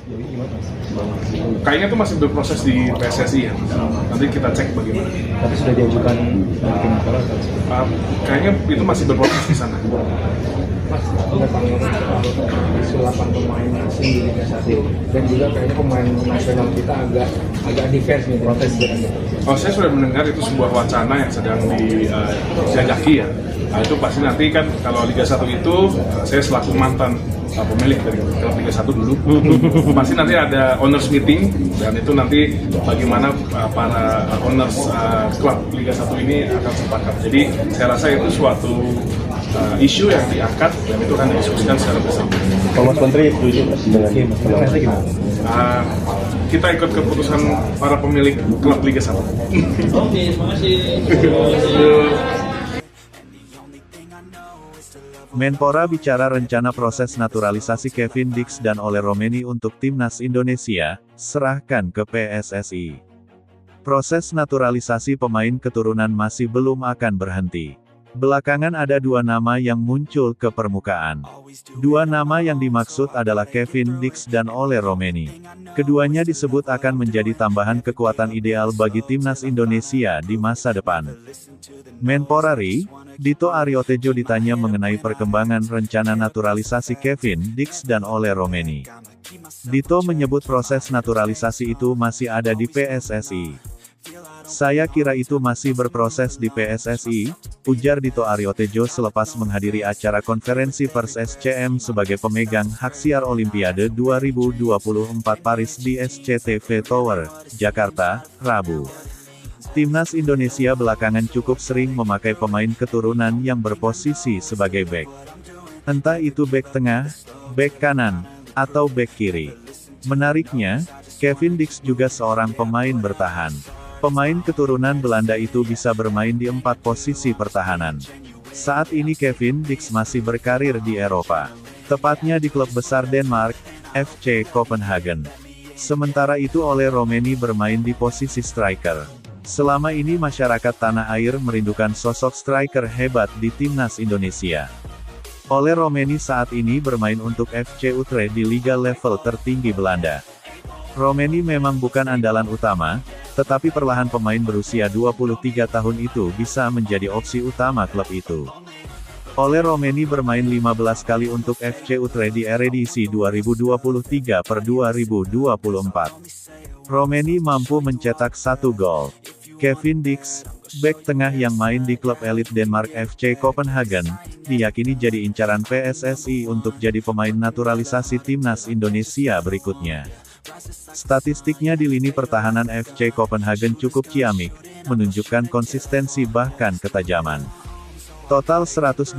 Jadi gimana Mas? Kayaknya itu masih berproses di PSSI ya. Nanti kita cek bagaimana. Tapi sudah diajukan dari Kemenpora kan? Kayaknya itu masih berproses di sana. Mas, tentang isu 8 pemain asing di Liga 1 dan juga kayaknya pemain nasional kita agak defense nih, protes gitu. Oh, saya sudah mendengar itu sebuah wacana yang sedang dijajaki ya. Nah, itu pasti nanti kan kalau Liga 1 itu saya selaku mantan pemilik dari klub Liga 1 dulu. Pasti nanti ada owners meeting dan itu nanti bagaimana para owners klub Liga 1 ini akan sepakat. Jadi saya rasa itu suatu isu yang diangkat dan itu akan didiskusikan secara bersama. Pak Mas Menteri setuju dengan gimana? Kita ikut keputusan para pemilik klub Liga 1. Oke, terima kasih. Menpora bicara rencana proses naturalisasi Kevin Dix dan Ole Romeni untuk Timnas Indonesia, serahkan ke PSSI. Proses naturalisasi pemain keturunan masih belum akan berhenti. Belakangan ada dua nama yang muncul ke permukaan. Dua nama yang dimaksud adalah Kevin Dix dan Ole Romeni. Keduanya disebut akan menjadi tambahan kekuatan ideal bagi Timnas Indonesia di masa depan. Menpora RI, Dito Aryotejo ditanya mengenai perkembangan rencana naturalisasi Kevin Dix dan Ole Romeni. Dito menyebut proses naturalisasi itu masih ada di PSSI. Saya kira itu masih berproses di PSSI, ujar Dito Aryotejo selepas menghadiri acara konferensi pers SCM sebagai pemegang hak siar Olimpiade 2024 Paris di SCTV Tower, Jakarta, Rabu. Timnas Indonesia belakangan cukup sering memakai pemain keturunan yang berposisi sebagai bek. Entah itu bek tengah, bek kanan, atau bek kiri. Menariknya, Kevin Dix juga seorang pemain bertahan. Pemain keturunan Belanda itu bisa bermain di 4 posisi pertahanan. Saat ini Kevin Dix masih berkarir di Eropa. Tepatnya di klub besar Denmark, FC Copenhagen. Sementara itu Ole Romeni bermain di posisi striker. Selama ini masyarakat tanah air merindukan sosok striker hebat di Timnas Indonesia. Ole Romeni saat ini bermain untuk FC Utrecht di liga level tertinggi Belanda. Romeni memang bukan andalan utama, tetapi perlahan pemain berusia 23 tahun itu bisa menjadi opsi utama klub itu. Ole Romeni bermain 15 kali untuk FC Utrecht di Eredivisie 2023/2024. Romeni mampu mencetak 1 gol. Kevin Dix, bek tengah yang main di klub elit Denmark FC Copenhagen, diyakini jadi incaran PSSI untuk jadi pemain naturalisasi Timnas Indonesia berikutnya. Statistiknya di lini pertahanan FC Copenhagen cukup ciamik, menunjukkan konsistensi bahkan ketajaman. Total 126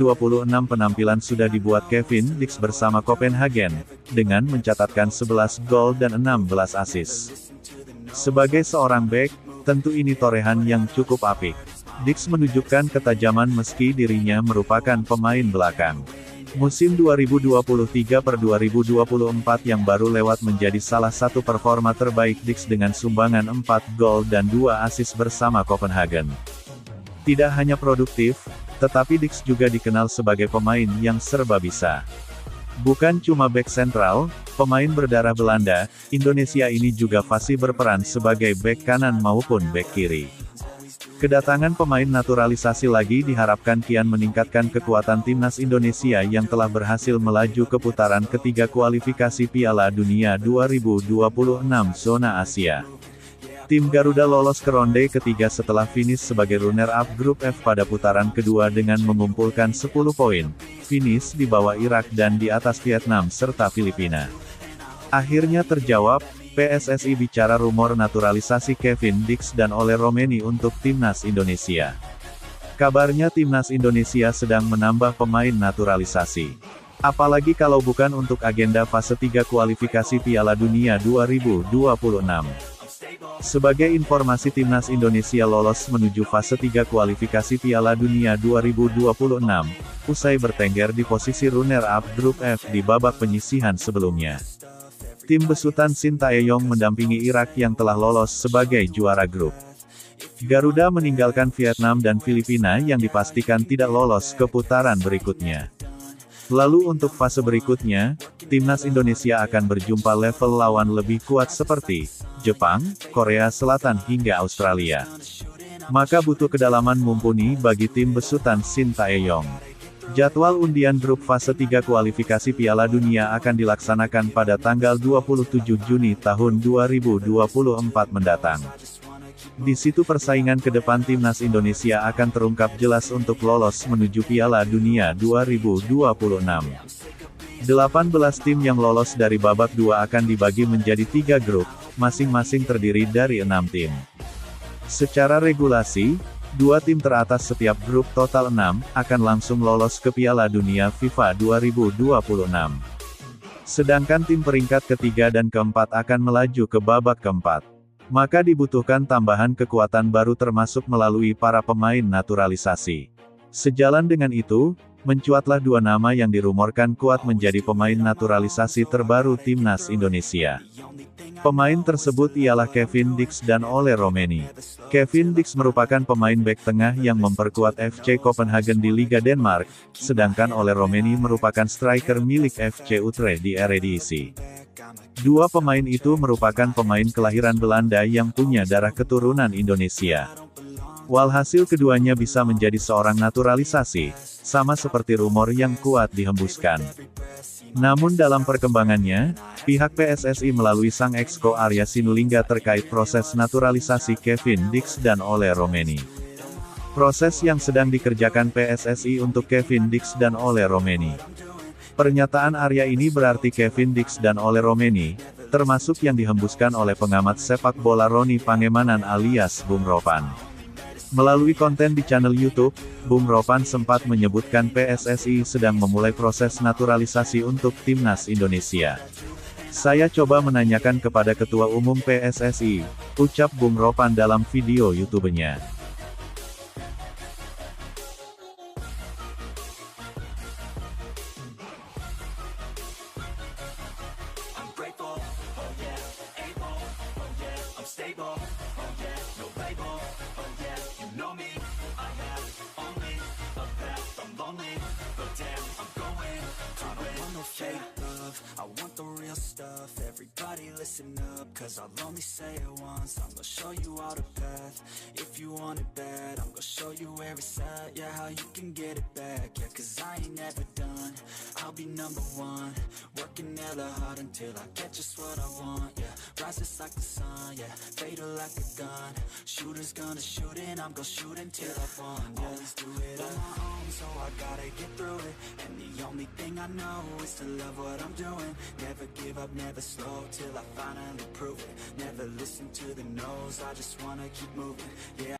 penampilan sudah dibuat Kevin Dix bersama Copenhagen, dengan mencatatkan 11 gol dan 16 assist. Sebagai seorang bek, tentu ini torehan yang cukup apik. Dix menunjukkan ketajaman meski dirinya merupakan pemain belakang. Musim 2023/2024 yang baru lewat menjadi salah satu performa terbaik Dix dengan sumbangan 4 gol dan 2 assist bersama Copenhagen. Tidak hanya produktif, tetapi Dix juga dikenal sebagai pemain yang serba bisa. Bukan cuma bek sentral, pemain berdarah Belanda, Indonesia ini juga fasih berperan sebagai bek kanan maupun bek kiri. Kedatangan pemain naturalisasi lagi diharapkan kian meningkatkan kekuatan Timnas Indonesia yang telah berhasil melaju ke putaran ketiga kualifikasi Piala Dunia 2026 zona Asia. Tim Garuda lolos ke ronde ketiga setelah finish sebagai runner-up grup F pada putaran kedua dengan mengumpulkan 10 poin, finish di bawah Irak dan di atas Vietnam serta Filipina. Akhirnya terjawab, PSSI bicara rumor naturalisasi Kevin Dix dan Ole Romeni untuk Timnas Indonesia. Kabarnya Timnas Indonesia sedang menambah pemain naturalisasi. Apalagi kalau bukan untuk agenda fase 3 kualifikasi Piala Dunia 2026. Sebagai informasi Timnas Indonesia lolos menuju fase 3 kualifikasi Piala Dunia 2026, usai bertengger di posisi runner-up grup F di babak penyisihan sebelumnya. Tim besutan Sintayong mendampingi Irak yang telah lolos sebagai juara grup. Garuda meninggalkan Vietnam dan Filipina yang dipastikan tidak lolos ke putaran berikutnya. Lalu untuk fase berikutnya, timnas Indonesia akan berjumpa level lawan lebih kuat seperti Jepang, Korea Selatan hingga Australia. Maka butuh kedalaman mumpuni bagi tim besutan Shin Tae-yong. Jadwal undian grup fase 3 kualifikasi Piala Dunia akan dilaksanakan pada tanggal 27 Juni tahun 2024 mendatang. Di situ persaingan ke depan timnas Indonesia akan terungkap jelas untuk lolos menuju Piala Dunia 2026. 18 tim yang lolos dari babak 2 akan dibagi menjadi 3 grup, masing-masing terdiri dari 6 tim. Secara regulasi, 2 tim teratas setiap grup total 6, akan langsung lolos ke Piala Dunia FIFA 2026. Sedangkan tim peringkat ketiga dan keempat akan melaju ke babak keempat. Maka dibutuhkan tambahan kekuatan baru termasuk melalui para pemain naturalisasi. Sejalan dengan itu, mencuatlah 2 nama yang dirumorkan kuat menjadi pemain naturalisasi terbaru timnas Indonesia. Pemain tersebut ialah Kevin Dix dan Ole Romeni. Kevin Dix merupakan pemain bek tengah yang memperkuat FC Copenhagen di Liga Denmark, sedangkan Ole Romeni merupakan striker milik FC Utrecht di Eredivisie. 2 pemain itu merupakan pemain kelahiran Belanda yang punya darah keturunan Indonesia. Walhasil keduanya bisa menjadi seorang naturalisasi, sama seperti rumor yang kuat dihembuskan. Namun dalam perkembangannya, pihak PSSI melalui sang exco Arya Sinulinga terkait proses naturalisasi Kevin Dix dan Ole Romeni. Proses yang sedang dikerjakan PSSI untuk Kevin Dix dan Ole Romeni. Pernyataan Arya ini berarti Kevin Dix dan Ole Romeni, termasuk yang dihembuskan oleh pengamat sepak bola Roni Pangemanan alias Bung Ropan. Melalui konten di channel YouTube, Bung Ropan sempat menyebutkan PSSI sedang memulai proses naturalisasi untuk timnas Indonesia. Saya coba menanyakan kepada Ketua Umum PSSI, ucap Bung Ropan dalam video YouTube-nya. I want the real stuff, everybody listen up, cause I'll only say it once, I'm gonna show you all the path. If you want it bad, I'm gonna show you where it's at, yeah, how you can get it back, yeah, cause I ain't never done, I'll be number one, working hella hard until I get just what I want, yeah, rise just like the sun, yeah, fatal like a gun, shooters gonna shoot and I'm gonna shoot until I won, yeah, always do it on my own, so I gotta get through it, and the only thing I know is to love what I'm doing, never give up, never slow, till I finally prove it, never listen to the no's, I just wanna keep moving, yeah.